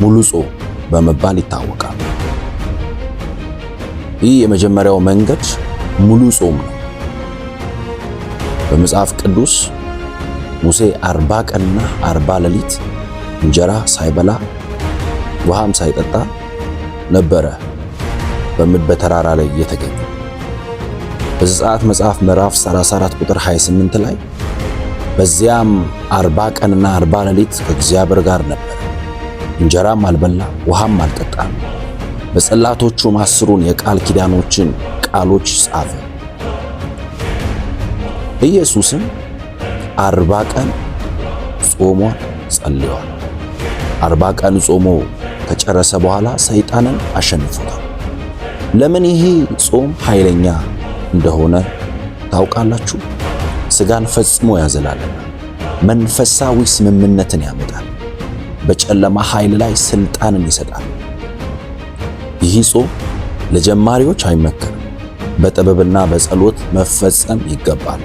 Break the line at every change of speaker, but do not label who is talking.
ሙሉ ጾም በመባል ይታወቃል። ይህ የመጀመሪያው መንገድ ሙሉ ጾም ነው። በመጽሐፍ ቅዱስ ሙሴ 40 ቀንና 40 ሌሊት እንጀራ ሳይበላ ውሃም ሳይጠጣ ነበረ በተራራ ላይ የተገኘ። በዘጸአት መጽሐፍ ምዕራፍ 34 ቁጥር 28 ላይ በዚያም 40 ቀንና 40 ሌሊት ከእግዚአብሔር ጋር ነበር፣ እንጀራም አልበላ ውሃም አልጠጣም። በጽላቶቹም 10ን የቃል ኪዳኖችን ቃሎች ጻፈ። ኢየሱስም 40 ቀን ጾሟል፣ ጸልዮአል። 40 ቀን ጾሞ ከጨረሰ በኋላ ሰይጣንን አሸንፎታል። ለምን ይሄ ጾም ኃይለኛ እንደሆነ ታውቃላችሁ? ስጋን ፈጽሞ ያዘላልና መንፈሳዊ ስምምነትን ያመጣል። በጨለማ ኃይል ላይ ስልጣንን ይሰጣል። ይህ ጾም ለጀማሪዎች አይመከርም። በጥበብና በጸሎት መፈጸም ይገባል።